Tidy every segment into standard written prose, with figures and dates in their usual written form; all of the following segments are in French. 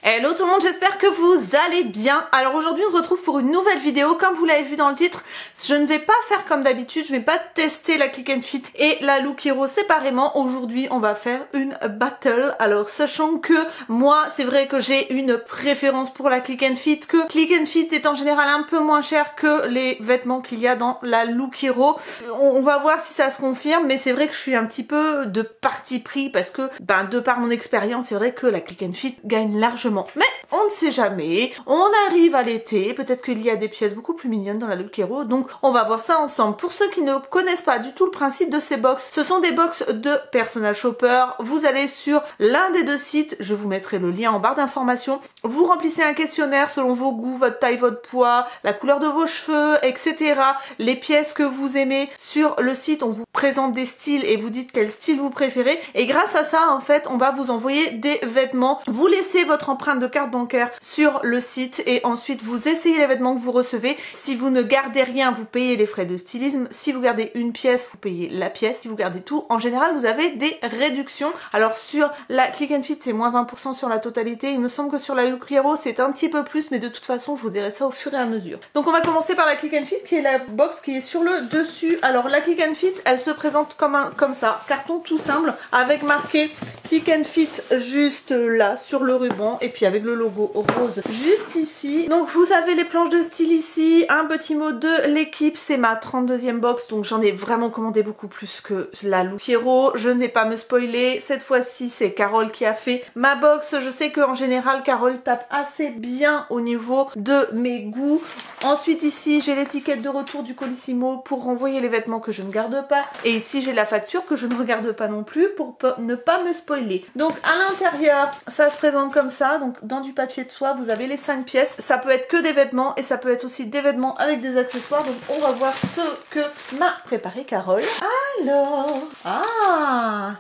Hello tout le monde, j'espère que vous allez bien. Alors aujourd'hui on se retrouve pour une nouvelle vidéo. Comme vous l'avez vu dans le titre, je ne vais pas faire comme d'habitude, je ne vais pas tester la Click and Fit et la Look Hero séparément. Aujourd'hui on va faire une battle. Alors sachant que moi c'est vrai que j'ai une préférence pour la Click and Fit, que Click and Fit est en général un peu moins cher que les vêtements qu'il y a dans la Look Hero. On va voir si ça se confirme, mais c'est vrai que je suis un petit peu de parti pris parce que de par mon expérience c'est vrai que la Click and Fit gagne largement. Mais on ne sait jamais, on arrive à l'été, peut-être qu'il y a des pièces beaucoup plus mignonnes dans la Look Hero, donc on va voir ça ensemble. Pour ceux qui ne connaissent pas du tout le principe de ces box, ce sont des box de Personal Shopper. Vous allez sur l'un des deux sites, je vous mettrai le lien en barre d'informations, vous remplissez un questionnaire selon vos goûts, votre taille, votre poids, la couleur de vos cheveux, etc. Les pièces que vous aimez. Sur le site, on vous présente des styles et vous dites quel style vous préférez, et grâce à ça en fait on va vous envoyer des vêtements. Vous laissez votre empreinte de carte bancaire sur le site et ensuite vous essayez les vêtements que vous recevez. Si vous ne gardez rien, vous payez les frais de stylisme. Si vous gardez une pièce, vous payez la pièce. Si vous gardez tout, en général vous avez des réductions. Alors sur la Click and Fit c'est moins 20% sur la totalité. Il me semble que sur la Look Hero c'est un petit peu plus, mais de toute façon je vous dirai ça au fur et à mesure. Donc on va commencer par la Click and Fit qui est la box qui est sur le dessus. Alors la Click and Fit elle se présente comme ça, carton tout simple avec marqué Click and Fit juste là sur le ruban et puis avec le logo rose juste ici. Donc vous avez les planches de style ici, un petit mot de l'équipe, c'est ma 32e box donc j'en ai vraiment commandé beaucoup plus que la Look Hero. Je ne vais pas me spoiler, cette fois-ci c'est Carole qui a fait ma box. Je sais qu'en général Carole tape assez bien au niveau de mes goûts. Ensuite ici j'ai l'étiquette de retour du Colissimo pour renvoyer les vêtements que je ne garde pas, et ici j'ai la facture que je ne regarde pas non plus pour ne pas me spoiler. Donc à l'intérieur ça se présente comme ça, donc dans du papier de soie vous avez les 5 pièces. Ça peut être que des vêtements et ça peut être aussi des vêtements avec des accessoires, donc on va voir ce que m'a préparé Carole. Alors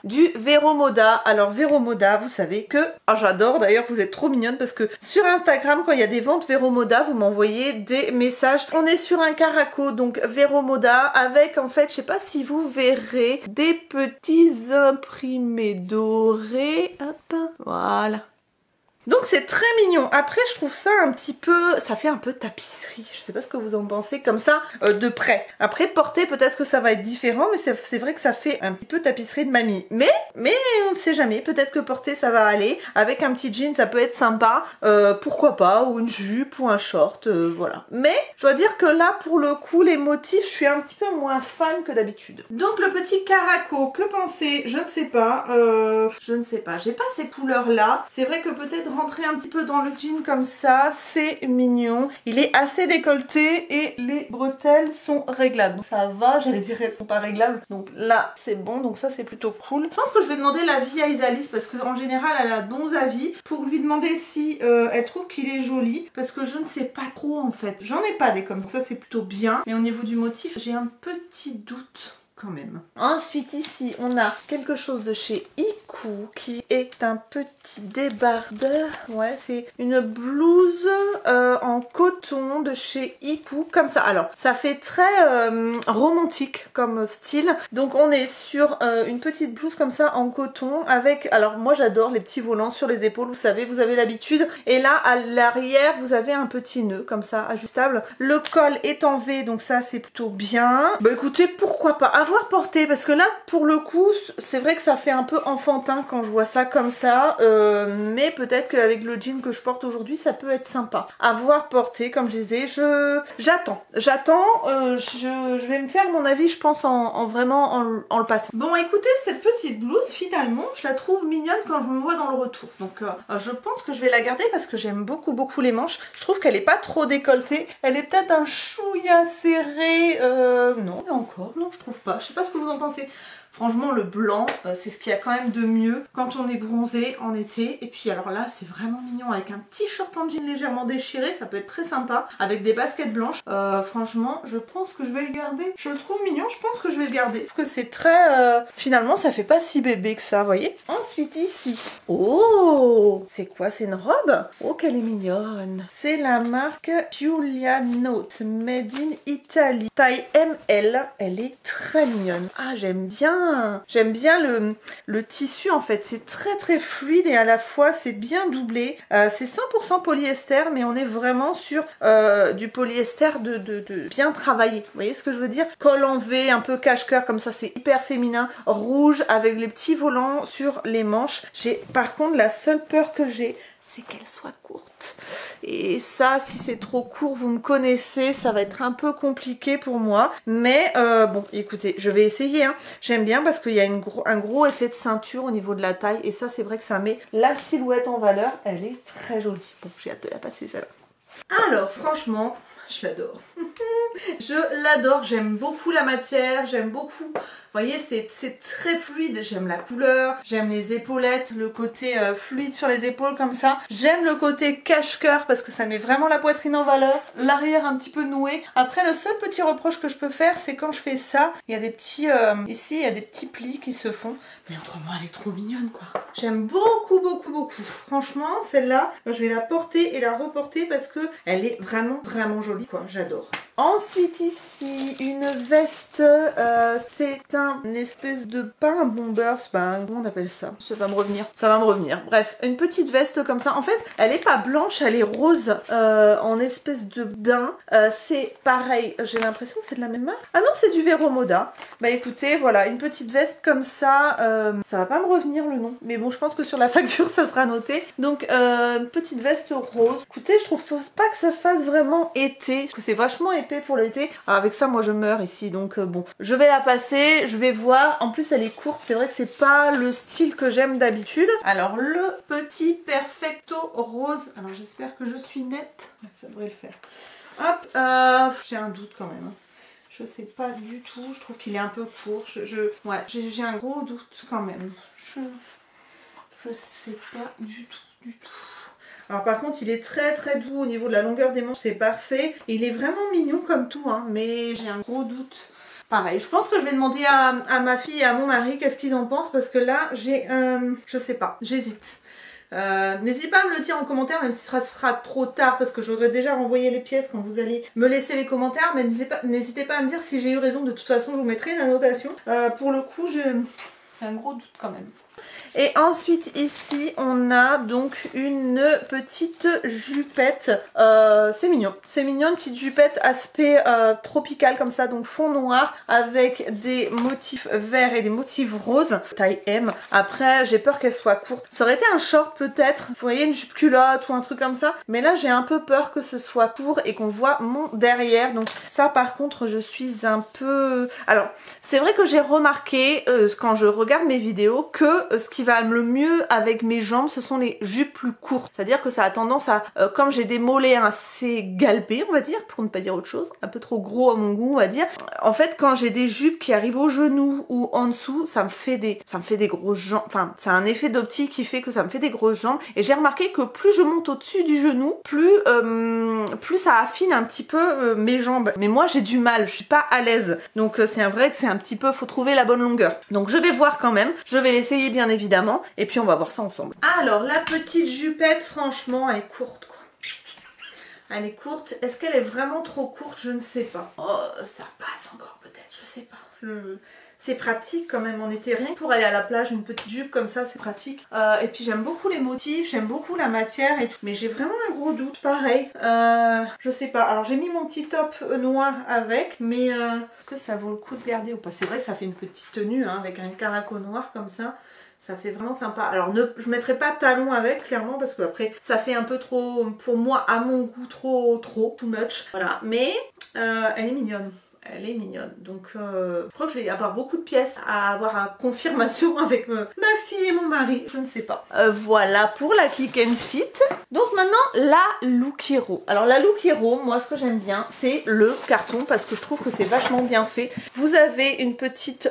du Vero Moda. Alors Vero Moda, vous savez que j'adore, d'ailleurs vous êtes trop mignonne parce que sur Instagram quand il y a des ventes Vero Moda vous m'envoyez des messages. On est sur un caraco donc Vero Moda avec en fait, je sais pas si vous verrez, des petits imprimés dorés. Hop, voilà. Donc c'est très mignon. Après je trouve ça un petit peu, ça fait un peu tapisserie. Je sais pas ce que vous en pensez comme ça de près. Après porter peut-être que ça va être différent, mais c'est vrai que ça fait un petit peu tapisserie de mamie. Mais on ne sait jamais. Peut-être que porter ça va aller. Avec un petit jean ça peut être sympa. Pourquoi pas, ou une jupe ou un short, voilà. Mais je dois dire que là pour le coup les motifs je suis un petit peu moins fan que d'habitude. Donc le petit caraco, que penser? Je ne sais pas. Je ne sais pas. J'ai pas ces couleurs là. C'est vrai que peut-être rentrer un petit peu dans le jean comme ça, c'est mignon. Il est assez décolleté et les bretelles sont réglables. Donc ça va, j'allais dire elles sont pas réglables. Donc là c'est bon, donc ça c'est plutôt cool. Je pense que je vais demander l'avis à Isalis parce qu'en général elle a bons avis, pour lui demander si elle trouve qu'il est joli, parce que je ne sais pas trop en fait. J'en ai pas des comme ça, c'est plutôt bien. Mais au niveau du motif, j'ai un petit doute. Quand même. Ensuite ici on a quelque chose de chez Iku qui est un petit débardeur. Ouais, c'est une blouse en coton de chez Iku comme ça. Alors ça fait très romantique comme style. Donc on est sur une petite blouse comme ça en coton avec, alors moi j'adore les petits volants sur les épaules, vous savez, vous avez l'habitude. Et là à l'arrière vous avez un petit nœud comme ça ajustable. Le col est en V, donc ça c'est plutôt bien. Bah écoutez, pourquoi pas avoir porté, parce que là pour le coup c'est vrai que ça fait un peu enfantin quand je vois ça comme ça, mais peut-être qu'avec le jean que je porte aujourd'hui ça peut être sympa. Avoir porté, comme je disais, j'attends, je vais me faire mon avis je pense en le passant. Bon écoutez, cette petite blouse finalement je la trouve mignonne quand je me vois dans le retour, donc je pense que je vais la garder parce que j'aime beaucoup les manches. Je trouve qu'elle est pas trop décolletée, elle est peut-être un chouïa serré, non, et encore, non je trouve pas. Je sais pas ce que vous en pensez. Franchement le blanc c'est ce qu'il y a quand même de mieux quand on est bronzé en été. Et puis alors là c'est vraiment mignon avec un petit short en jean légèrement déchiré, ça peut être très sympa avec des baskets blanches. Franchement je pense que je vais le garder. Je le trouve mignon, je pense que je vais le garder. Parce que c'est très... finalement ça fait pas si bébé que ça, vous voyez. Ensuite ici, oh c'est quoi? C'est une robe? Oh qu'elle est mignonne. C'est la marque Giulia Note, made in Italy, taille ML. Elle est très mignonne. Ah j'aime bien bien le tissu en fait, c'est très très fluide et à la fois c'est bien doublé. C'est 100% polyester, mais on est vraiment sur du polyester de bien travaillé. Vous voyez ce que je veux dire? Col en V, un peu cache-cœur comme ça, c'est hyper féminin. Rouge avec les petits volants sur les manches. Par contre, la seule peur que j'ai, c'est qu'elle soit courte. Et ça, si c'est trop court, vous me connaissez, ça va être un peu compliqué pour moi. Mais bon, écoutez, je vais essayer. Hein. J'aime bien parce qu'il y a un gros effet de ceinture au niveau de la taille. Et ça, c'est vrai que ça met la silhouette en valeur. Elle est très jolie. Bon, j'ai hâte de la passer, celle-là. Alors, franchement, je l'adore. Je l'adore, j'aime beaucoup la matière, j'aime beaucoup... Vous voyez, c'est très fluide, j'aime la couleur, j'aime les épaulettes, le côté fluide sur les épaules comme ça. J'aime le côté cache-cœur parce que ça met vraiment la poitrine en valeur, l'arrière un petit peu noué. Après, le seul petit reproche que je peux faire, c'est quand je fais ça, il y a des petits... ici, il y a des petits plis qui se font. Mais autrement, elle est trop mignonne, quoi. J'aime beaucoup, beaucoup, beaucoup. Franchement, celle-là, je vais la porter et la reporter parce que elle est vraiment, vraiment jolie, quoi. J'adore. Ensuite, ici, une veste. C'est une espèce de... Pas un bomber, c'est pas un... Comment on appelle ça? Ça va me revenir. Ça va me revenir. Bref, une petite veste comme ça. En fait, elle est pas blanche, elle est rose en espèce de daim. C'est pareil. J'ai l'impression que c'est de la même marque. Ah non, c'est du Vero Moda. Bah écoutez, voilà, une petite veste comme ça. Ça va pas me revenir le nom. Mais bon, je pense que sur la facture, ça sera noté. Donc, une petite veste rose. Écoutez, je trouve pas que ça fasse vraiment été. Parce que c'est vachement épais pour l'été. Avec ça, moi, je meurs ici. Donc, bon, je vais la passer. Je vais voir. En plus, elle est courte. C'est vrai que c'est pas le style que j'aime d'habitude. Alors, le petit Perfecto rose. Alors, j'espère que je suis nette. Ça devrait le faire. Hop. J'ai un doute quand même. Je sais pas du tout. Je trouve qu'il est un peu court. Ouais, j'ai un gros doute quand même. Je sais pas du tout. Alors par contre, il est très très doux au niveau de la longueur des manches, c'est parfait. Il est vraiment mignon comme tout, hein, mais j'ai un gros doute. Pareil, je pense que je vais demander à ma fille et à mon mari qu'est-ce qu'ils en pensent, parce que là, je sais pas, j'hésite. N'hésitez pas à me le dire en commentaire, même si ça sera trop tard, parce que j'aurais déjà renvoyé les pièces quand vous allez me laisser les commentaires, mais n'hésitez pas à me dire si j'ai eu raison. De toute façon, je vous mettrai une annotation. Pour le coup, j'ai un gros doute quand même. Et ensuite ici on a donc une petite jupette, c'est mignon, une petite jupette aspect tropical comme ça, donc fond noir avec des motifs verts et des motifs roses, taille M. Après j'ai peur qu'elle soit courte, ça aurait été un short peut-être, vous voyez, une jupe culotte ou un truc comme ça, mais là j'ai un peu peur que ce soit court et qu'on voit mon derrière, donc ça par contre je suis un peu... Alors c'est vrai que j'ai remarqué quand je regarde mes vidéos que ce qui va le mieux avec mes jambes, ce sont les jupes plus courtes. C'est-à-dire que ça a tendance à, comme j'ai des mollets assez galbés, on va dire, pour ne pas dire autre chose, un peu trop gros à mon goût, on va dire. En fait, quand j'ai des jupes qui arrivent au genou ou en dessous, ça me fait des grosses jambes. Enfin, c'est un effet d'optique qui fait que ça me fait des grosses jambes. Et j'ai remarqué que plus je monte au-dessus du genou, plus ça affine un petit peu mes jambes. Mais moi, j'ai du mal, je suis pas à l'aise. Donc c'est vrai que c'est un petit peu, faut trouver la bonne longueur. Donc je vais voir quand même. Je vais l'essayer bien évidemment. Et puis on va voir ça ensemble. Alors la petite jupette, franchement, elle est courte quoi. Elle est courte. Est-ce qu'elle est vraiment trop courte? Je ne sais pas. Oh, ça passe encore peut-être, je sais pas. C'est pratique quand même en été, rien que pour aller à la plage, une petite jupe comme ça, c'est pratique. Et puis j'aime beaucoup les motifs, j'aime beaucoup la matière et tout. Mais j'ai vraiment un gros doute, pareil. Je sais pas. Alors j'ai mis mon petit top noir avec, mais est-ce que ça vaut le coup de garder ou pas? C'est vrai, ça fait une petite tenue hein, avec un caraco noir comme ça. Ça fait vraiment sympa. Alors je mettrai pas de talons avec clairement parce que après ça fait un peu trop, pour moi à mon goût, too much. Voilà, mais elle est mignonne. Elle est mignonne. Donc je crois que je vais avoir beaucoup de pièces à avoir à confirmation avec ma fille et mon mari. Je ne sais pas. Voilà pour la Click and Fit. Donc maintenant la Look Hero. Alors la Look Hero, moi ce que j'aime bien c'est le carton parce que je trouve que c'est vachement bien fait. Vous avez une petite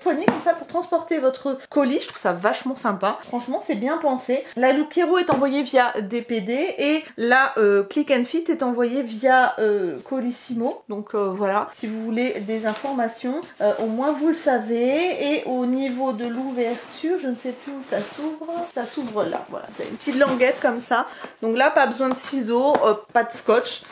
poignée comme ça pour transporter votre colis. Je trouve ça vachement sympa. Franchement c'est bien pensé. La Look Hero est envoyée via DPD et la Click and Fit est envoyée via Colissimo. Donc voilà. Si vous voulez des informations, au moins vous le savez. Et au niveau de l'ouverture, je ne sais plus où ça s'ouvre. Ça s'ouvre là, voilà. C'est une petite languette comme ça. Donc là, pas besoin de ciseaux, pas de scotch.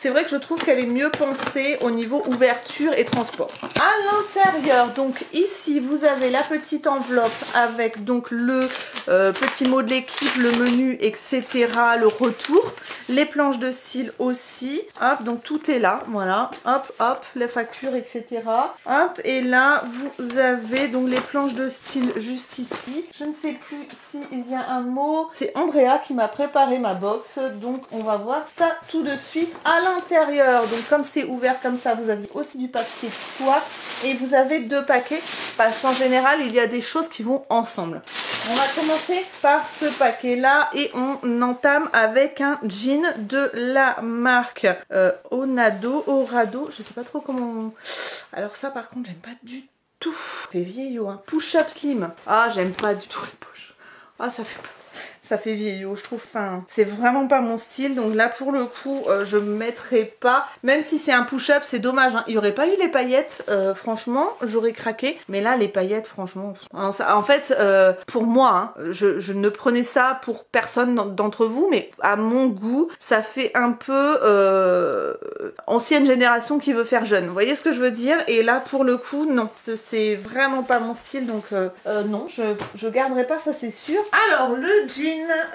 c'est vrai que je trouve qu'elle est mieux pensée au niveau ouverture et transport. À l'intérieur, donc ici vous avez la petite enveloppe avec donc le petit mot de l'équipe, le menu, etc. Le retour, les planches de style aussi. Hop, donc tout est là, voilà. Hop, hop, les factures, etc. Hop, et là vous avez donc les planches de style juste ici. Je ne sais plus s'il y a un mot. C'est Andrea qui m'a préparé ma box, donc on va voir ça tout de suite à l'intérieur. Donc comme c'est ouvert comme ça, vous avez aussi du papier de soie et vous avez 2 paquets parce qu'en général il y a des choses qui vont ensemble. On va commencer par ce paquet là et on entame avec un jean de la marque Orado, je sais pas trop comment alors ça par contre j'aime pas du tout, c'est vieillot, hein. Push-up slim, ah j'aime pas du tout les poches, ah ça fait vieillot, je trouve, enfin, c'est vraiment pas mon style, donc là pour le coup, je me mettrai pas, même si c'est un push-up, c'est dommage, hein. Il y aurait pas eu les paillettes, franchement, j'aurais craqué, mais là les paillettes, franchement, en fait, pour moi, hein, je ne prenais ça pour personne d'entre vous, mais à mon goût, ça fait un peu ancienne génération qui veut faire jeune, vous voyez ce que je veux dire? Et là pour le coup, non, c'est vraiment pas mon style, donc non, je garderai pas, ça c'est sûr. Alors le jean,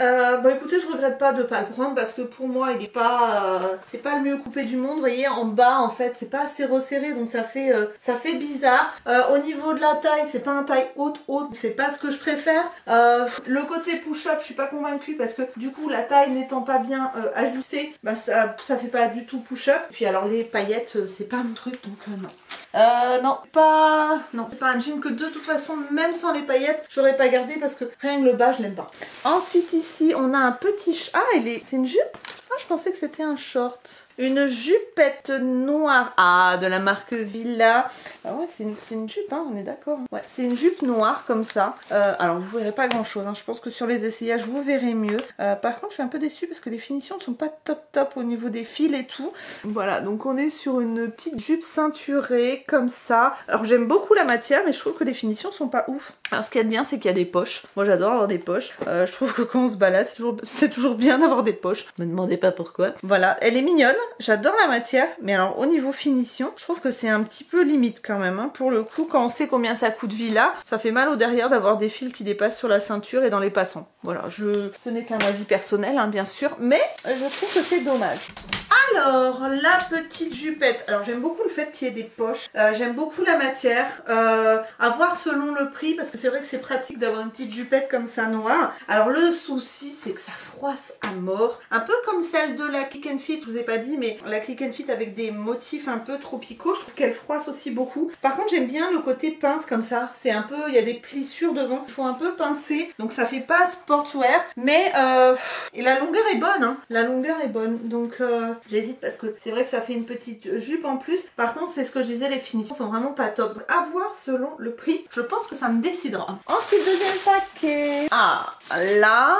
bah écoutez, je regrette pas de pas le prendre parce que pour moi il est pas c'est pas le mieux coupé du monde, vous voyez, en bas en fait c'est pas assez resserré, donc ça fait bizarre. Au niveau de la taille, c'est pas un taille haute, c'est pas ce que je préfère. Le côté push-up, je suis pas convaincue parce que du coup la taille n'étant pas bien ajustée, bah ça fait pas du tout push-up. Puis alors les paillettes, c'est pas mon truc, donc non. Non, c'est pas un jean que de toute façon, même sans les paillettes, j'aurais pas gardé parce que rien que le bas, je l'aime pas. Ensuite ici, on a un petit... Ah, c'est une jupe? Ah, je pensais que c'était un short. Une jupette noire. Ah, de la marque Villa. Ah ouais, c'est une jupe, hein, on est d'accord. Ouais, c'est une jupe noire comme ça. Alors, vous verrez pas grand chose, hein. Je pense que sur les essayages, vous verrez mieux. Par contre, je suis un peu déçue parce que les finitions ne sont pas top au niveau des fils et tout. Voilà, donc on est sur une petite jupe ceinturée comme ça. Alors, j'aime beaucoup la matière, mais je trouve que les finitions sont pas ouf. Alors, ce qu'il y a de bien, c'est qu'il y a des poches. Moi, j'adore avoir des poches. Je trouve que quand on se balade, c'est toujours bien d'avoir des poches. Me demandez pas pourquoi. Voilà, elle est mignonne. J'adore la matière, mais alors au niveau finition, je trouve que c'est un petit peu limite quand même, hein. Pour le coup, quand on sait combien ça coûte Villa, ça fait mal au derrière d'avoir des fils qui dépassent sur la ceinture et dans les passants. Voilà, ce n'est qu'un avis personnel, hein, bien sûr, mais je trouve que c'est dommage. Alors, la petite jupette. Alors, j'aime beaucoup le fait qu'il y ait des poches. J'aime beaucoup la matière. À voir selon le prix, parce que c'est vrai que c'est pratique d'avoir une petite jupette comme ça noire. Alors, le souci, c'est que ça froisse à mort. Un peu comme celle de la Click and Fit, je vous ai pas dit, mais la Click and Fit avec des motifs un peu tropicaux, je trouve qu'elle froisse aussi beaucoup. Par contre, j'aime bien le côté pince comme ça. C'est un peu, il y a des plissures devant. Il faut un peu pincer, donc ça fait pas sportswear. Mais, et la longueur est bonne, hein. La longueur est bonne, donc... J'hésite parce que c'est vrai que ça fait une petite jupe en plus. Par contre, c'est ce que je disais, les finitions sont vraiment pas top. Donc, à voir selon le prix. Je pense que ça me décidera. Ensuite, deuxième paquet. Ah, là,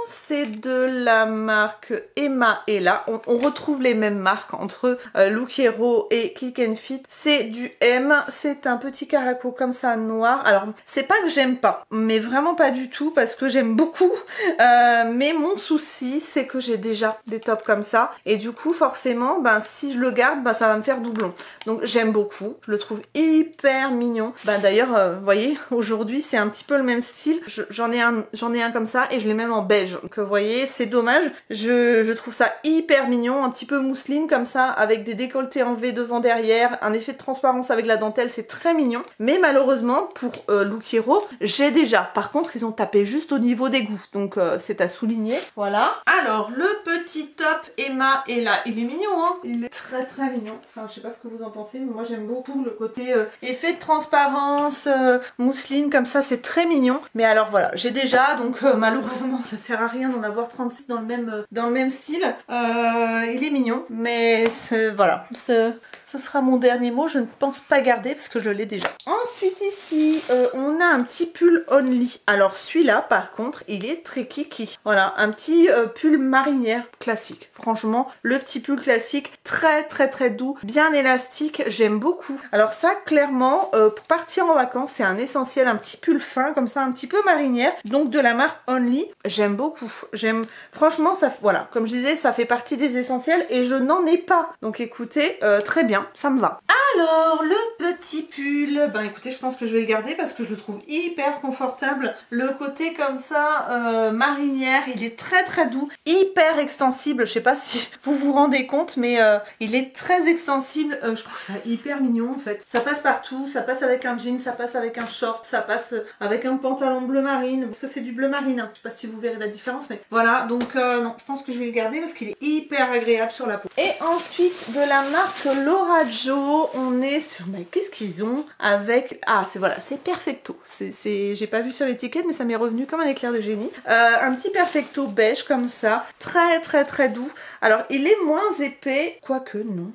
c'est de la marque Emma et là. On retrouve les mêmes marques entre Look Hero et Click and Fit. C'est du M. C'est un petit caraco comme ça noir. Alors, c'est pas que j'aime pas, mais vraiment pas du tout parce que j'aime beaucoup. Mais mon souci, c'est que j'ai déjà des tops comme ça. Et du coup, forcément, ben, si je le garde, ben, ça va me faire doublon. Donc j'aime beaucoup, je le trouve hyper mignon. Ben, d'ailleurs, vous voyez, aujourd'hui c'est un petit peu le même style. J'en ai un comme ça et je l'ai même en beige. Donc vous voyez, c'est dommage. Je trouve ça hyper mignon, un petit peu mousseline comme ça, avec des décolletés en V devant derrière, un effet de transparence avec la dentelle, c'est très mignon. Mais malheureusement, pour Look Hero, j'ai déjà. Par contre, ils ont tapé juste au niveau des goûts. Donc c'est à souligner. Voilà. Alors, le petit top Emma est là. Il est mignon, hein. Il est très mignon. Enfin, je sais pas ce que vous en pensez, mais moi j'aime beaucoup le côté effet de transparence, mousseline comme ça, c'est très mignon. Mais alors voilà, j'ai déjà, donc malheureusement ça sert à rien d'en avoir 36 dans le même style. Il est mignon, mais voilà, ce sera mon dernier mot. Je ne pense pas garder parce que je l'ai déjà. Ensuite ici, on a un petit pull Only. Alors celui-là, par contre, il est très kiki. Voilà, un petit pull marinière classique. Franchement, le petit pull classique, très doux, bien élastique, j'aime beaucoup. Alors ça, clairement, pour partir en vacances, c'est un essentiel, un petit pull fin, comme ça, un petit peu marinière, donc de la marque Only. J'aime beaucoup, franchement, ça, voilà, comme je disais, ça fait partie des essentiels et je n'en ai pas. Donc écoutez, très bien, ça me va. Alors, le petit pull, ben écoutez, je pense que je vais le garder parce que je le trouve hyper confortable. Le côté comme ça, marinière, il est très doux, hyper extensible. Je sais pas si vous vous rendez compte, mais il est très extensible. Je trouve ça hyper mignon en fait. Ça passe partout, ça passe avec un jean, ça passe avec un short, ça passe avec un pantalon bleu marine, parce que c'est du bleu marine, hein. Je sais pas si vous verrez la différence, mais voilà. Donc non, je pense que je vais le garder parce qu'il est hyper agréable sur la peau. Et ensuite, de la marque Laura Jo, on est sur, mais qu'est-ce qu'ils ont avec, ah c'est voilà, c'est Perfecto, j'ai pas vu sur l'étiquette mais ça m'est revenu comme un éclair de génie. Un petit Perfecto beige comme ça, très doux. Alors il est moins épais, quoique non,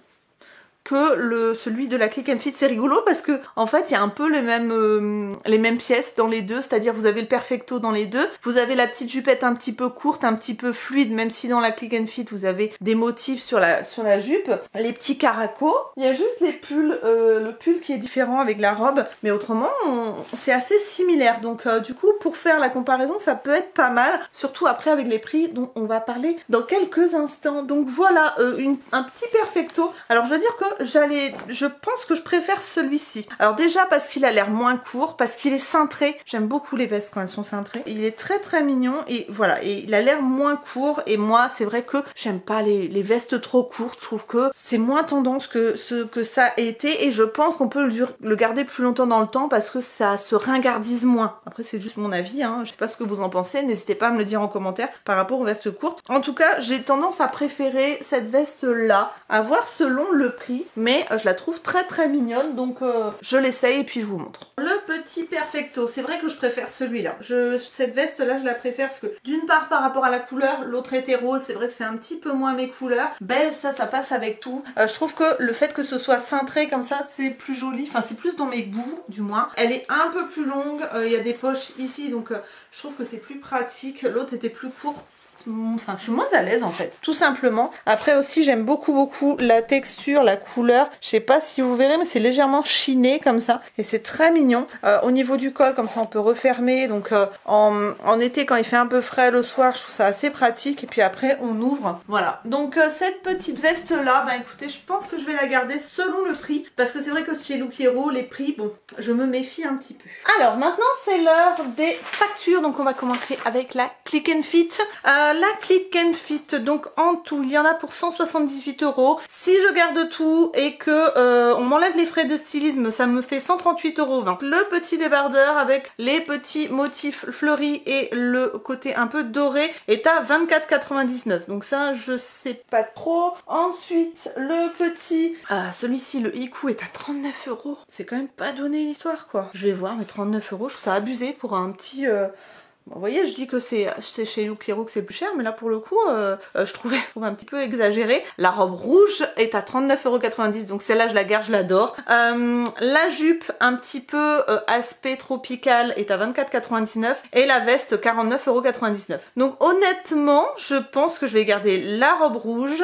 que celui de la Click and Fit. C'est rigolo parce que en fait il y a un peu les mêmes pièces dans les deux, c'est-à-dire vous avez le Perfecto dans les deux, vous avez la petite jupette un petit peu courte, un petit peu fluide, même si dans la Click and Fit vous avez des motifs sur la jupe, les petits caracos, il y a juste les pulls, le pull qui est différent avec la robe, mais autrement c'est assez similaire. Donc du coup pour faire la comparaison ça peut être pas mal, surtout après avec les prix dont on va parler dans quelques instants. Donc voilà, un petit Perfecto. Alors je veux dire que je pense que je préfère celui-ci. Alors déjà parce qu'il a l'air moins court, parce qu'il est cintré. J'aime beaucoup les vestes quand elles sont cintrées. Il est très mignon et voilà, et il a l'air moins court. Et moi c'est vrai que j'aime pas les vestes trop courtes. Je trouve que c'est moins tendance que ce que ça a été et je pense qu'on peut le garder plus longtemps dans le temps parce que ça se ringardise moins. Après c'est juste mon avis, hein. Je sais pas ce que vous en pensez, n'hésitez pas à me le dire en commentaire par rapport aux vestes courtes. En tout cas j'ai tendance à préférer cette veste là, à voir selon le prix. Mais je la trouve très mignonne, donc je l'essaye et puis je vous montre. Le petit Perfecto, c'est vrai que je préfère celui-là. Cette veste là je la préfère parce que d'une part par rapport à la couleur, l'autre était rose, c'est vrai que c'est un petit peu moins mes couleurs. Beige, ça passe avec tout. Je trouve que le fait que ce soit cintré comme ça, c'est plus joli, enfin c'est plus dans mes goûts du moins. Elle est un peu plus longue, il y a des poches ici, donc je trouve que c'est plus pratique. L'autre était plus courte. Enfin, je suis moins à l'aise en fait, tout simplement. Après aussi j'aime beaucoup la texture, la couleur. Je sais pas si vous verrez mais c'est légèrement chiné comme ça et c'est très mignon. Au niveau du col comme ça on peut refermer, donc en été quand il fait un peu frais le soir je trouve ça assez pratique et puis après on ouvre. Voilà, donc cette petite veste là, bah écoutez je pense que je vais la garder selon le prix parce que c'est vrai que chez Look Hero les prix, bon je me méfie un petit peu. Alors maintenant c'est l'heure des factures, donc on va commencer avec la Click and Fit. La Click and Fit, donc en tout il y en a pour 178 €. Si je garde tout et que on m'enlève les frais de stylisme, ça me fait 138,20 €. Le petit débardeur avec les petits motifs fleuris et le côté un peu doré est à 24,99 €. Donc ça je sais pas trop. Ensuite le petit, celui-ci le Iku est à 39 €. C'est quand même pas donné l'histoire quoi. Je vais voir, mais 39 €, je trouve ça abusé pour un petit... Bon, vous voyez, je dis que c'est chez Look Hero que c'est plus cher, mais là pour le coup, je trouvais un petit peu exagéré. La robe rouge est à 39,90 €, donc celle-là je la garde, je l'adore. La jupe un petit peu aspect tropical est à 24,99 € et la veste 49,99 €. Donc honnêtement, je pense que je vais garder la robe rouge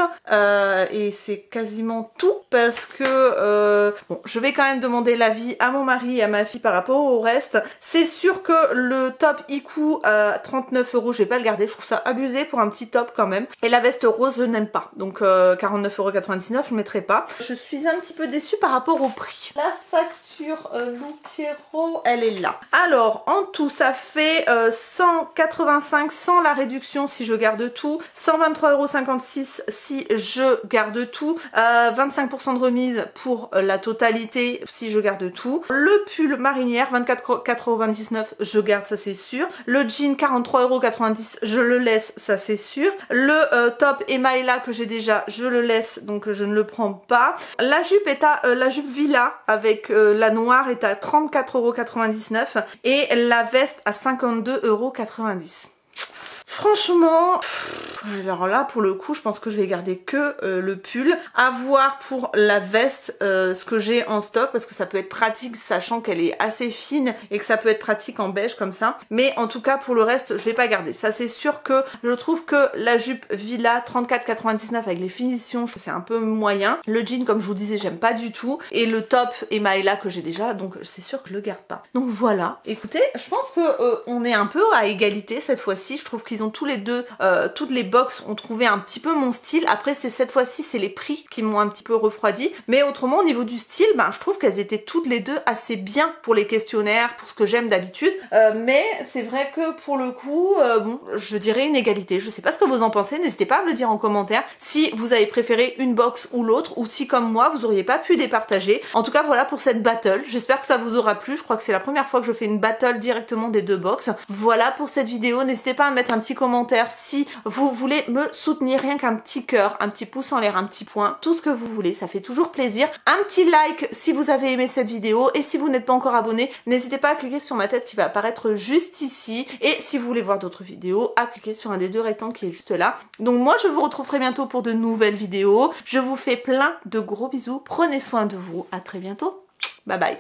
et c'est quasiment tout parce que bon, je vais quand même demander l'avis à mon mari et à ma fille par rapport au reste. C'est sûr que le top Iku à 39 €, je vais pas le garder, je trouve ça abusé pour un petit top quand même. Et la veste rose je n'aime pas, donc 49,99 € je ne mettrai pas. Je suis un petit peu déçue par rapport au prix. La facture Look Hero, elle est là. Alors en tout ça fait 185 sans la réduction si je garde tout, 123,56 € si je garde tout, 25% de remise pour la totalité si je garde tout. Le pull marinière 24,99 €, je garde, ça c'est sûr. Le jean 43,90 €, je le laisse, ça c'est sûr. Le top Emaila que j'ai déjà, je le laisse, donc je ne le prends pas. La jupe est à la jupe Villa avec la noire est à 34,99 € et la veste à 52,90 €. Franchement, Alors là, pour le coup, je pense que je vais garder que le pull. À voir pour la veste ce que j'ai en stock, parce que ça peut être pratique, sachant qu'elle est assez fine et que ça peut être pratique en beige comme ça. Mais en tout cas, pour le reste, je vais pas garder. Ça, c'est sûr que je trouve que la jupe Villa 34,99 avec les finitions, je trouve que c'est un peu moyen. Le jean, comme je vous disais, j'aime pas du tout. Et le top Emaïla que j'ai déjà, donc c'est sûr que je le garde pas. Donc voilà. Écoutez, je pense que on est un peu à égalité cette fois-ci. Je trouve qu'ils ont tous les deux, toutes les box ont trouvé un petit peu mon style. Après, c'est cette fois-ci, c'est les prix qui m'ont un petit peu refroidi. Mais autrement, au niveau du style, ben, je trouve qu'elles étaient toutes les deux assez bien pour les questionnaires, pour ce que j'aime d'habitude. Mais c'est vrai que pour le coup, bon, je dirais une égalité. Je sais pas ce que vous en pensez, n'hésitez pas à me le dire en commentaire si vous avez préféré une box ou l'autre, ou si comme moi, vous auriez pas pu départager. En tout cas, voilà pour cette battle. J'espère que ça vous aura plu. Je crois que c'est la première fois que je fais une battle directement des deux box. Voilà pour cette vidéo. N'hésitez pas à mettre un petit commentaire si vous voulez me soutenir, rien qu'un petit cœur, un petit pouce en l'air, un petit point, tout ce que vous voulez, ça fait toujours plaisir. Un petit like si vous avez aimé cette vidéo, et si vous n'êtes pas encore abonné, n'hésitez pas à cliquer sur ma tête qui va apparaître juste ici, et si vous voulez voir d'autres vidéos, à cliquer sur un des deux rectangles qui est juste là. Donc moi je vous retrouve très bientôt pour de nouvelles vidéos. Je vous fais plein de gros bisous, prenez soin de vous, à très bientôt, bye bye.